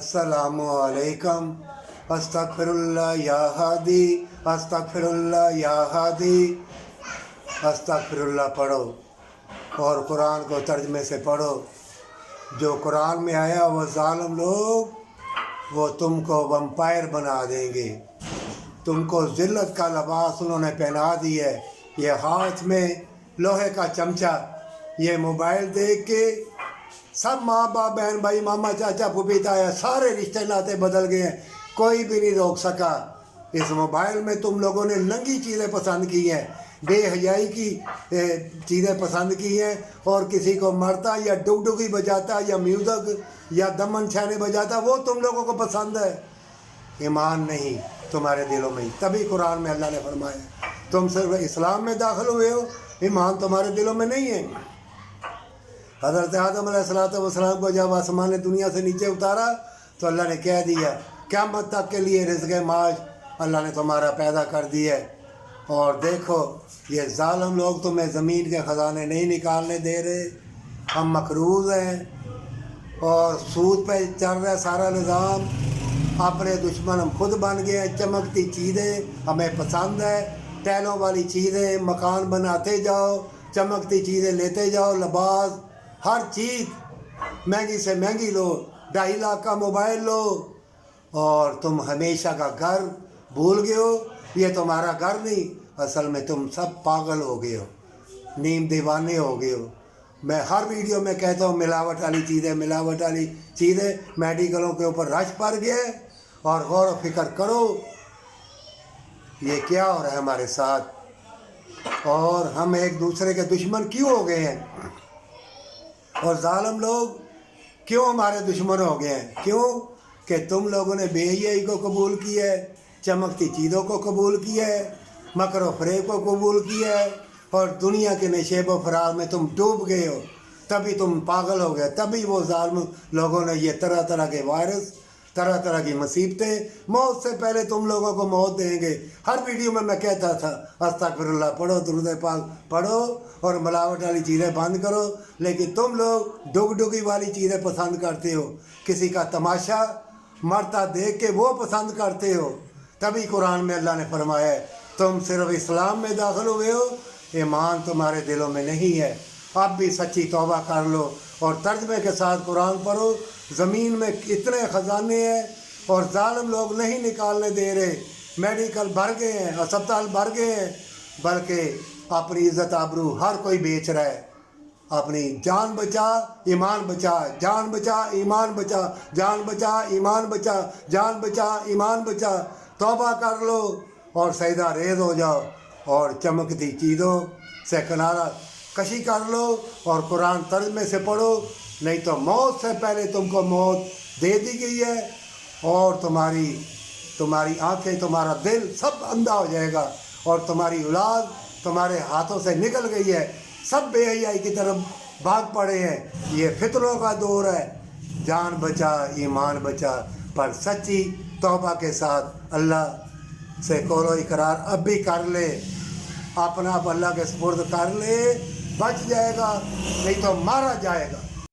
अस्सलामु अलैकुम। अस्तगफिरुल्लाह या हादी, अस्तगफिरुल्लाह या हादी। अस्तगफिरुल्लाह पढ़ो और कुरान को तर्जमे से पढ़ो। जो कुरान में आया वो जालिम लोग वो तुमको वम्पायर बना देंगे। तुमको ज़िल्लत का लिबास उन्होंने पहना दी है। ये हाथ में लोहे का चमचा, ये मोबाइल देख के सब माँ बाप बहन भाई मामा चाचा फूफी ताया सारे रिश्ते नाते बदल गए हैं। कोई भी नहीं रोक सका। इस मोबाइल में तुम लोगों ने नंगी चीज़ें पसंद की हैं, बेहयाई की चीज़ें पसंद की हैं, और किसी को मरता या डुगडुगी बजाता या म्यूज़िक या दमन छाने बजाता वो तुम लोगों को पसंद है। ईमान नहीं तुम्हारे दिलों में। तभी कुरान में अल्लाह ने फरमाया तुम सिर्फ इस्लाम में दाखिल हुए हो, ईमान तुम्हारे दिलों में नहीं है। हज़रत आदम अलैहिस्सलाम को जब आसमान ने दुनिया से नीचे उतारा तो अल्लाह ने कह दिया क़यामत तक के लिए रिज़्क़ माश अल्लाह ने तुम्हारा पैदा कर दिया है। और देखो ये ज़ालिम लोग तुम्हें ज़मीन के ख़जाने नहीं निकालने दे रहे। हम मकरूज़ हैं और सूद पे चल रहा है सारा निज़ाम। अपने दुश्मन हम खुद बन गए हैं। चमकती चीज़ें हमें पसंद है, टैलों वाली चीज़ें, मकान बनाते जाओ, चमकती चीज़ें लेते जाओ, लिबास, हर चीज़ महंगी से महंगी लो, 2.5 लाख का मोबाइल लो, और तुम हमेशा का घर भूल गए हो। ये तुम्हारा घर नहीं, असल में तुम सब पागल हो गए हो, नीम दीवाने हो गए हो। मैं हर वीडियो में कहता हूँ मिलावट वाली चीज़ें मेडिकलों के ऊपर रश पड़ गया है। और गौर व फिक्र करो ये क्या हो रहा है हमारे साथ, और हम एक दूसरे के दुश्मन क्यों हो गए हैं, और जालिम लोग क्यों हमारे दुश्मन हो गए हैं। क्यों कि तुम लोगों ने बेहयाई को कबूल किया है, चमकती चीज़ों को कबूल किया है, मकर व फ़रेब को कबूल किया है, और दुनिया के नशेब व फरार में तुम डूब गए हो। तभी तुम पागल हो गए। तभी वो जालिम लोगों ने ये तरह तरह के वायरस, तरह तरह की मुसीबतें, मौत से पहले तुम लोगों को मौत देंगे। हर वीडियो में मैं कहता था अस्तगफिरुल्लाह पढ़ो, दुरूद पाक पढ़ो और मिलावट वाली चीज़ें बंद करो। लेकिन तुम लोग डुगडुगी वाली चीज़ें पसंद करते हो, किसी का तमाशा मरता देख के वो पसंद करते हो। तभी कुरान में अल्लाह ने फरमाया तुम सिर्फ इस्लाम में दाखिल हुए हो, ईमान तुम्हारे दिलों में नहीं है। अब भी सच्ची तौबा कर लो और तर्जमे के साथ कुरान पढ़ो। ज़मीन में इतने ख़जाने हैं और जालिम लोग नहीं निकालने दे रहे। मेडिकल भर गए हैं, अस्पताल भर गए हैं, बल्कि अपनी इज़्ज़त आबरू हर कोई बेच रहा है। अपनी जान बचा ईमान बचा, जान बचा ईमान बचा, जान बचा ईमान बचा, जान बचा ईमान बचा। तौबा कर लो और सजदा रेज़ हो जाओ और चमकती चीज़ों से किनारा कशी कर लो और कुरान तर्जमे से पढ़ो। नहीं तो मौत से पहले तुमको मौत दे दी गई है, और तुम्हारी आंखें, तुम्हारा दिल सब अंधा हो जाएगा, और तुम्हारी औलाद तुम्हारे हाथों से निकल गई है। सब बेहयाई की तरफ भाग पड़े हैं। ये फितरों का दौर है। जान बचा ईमान बचा, पर सच्ची तौबा के साथ अल्लाह से कौलो इकरार अब भी कर ले, अपना आप अल्लाह के सुपुर्द कर ले, बच जाएगा, नहीं तो मारा जाएगा।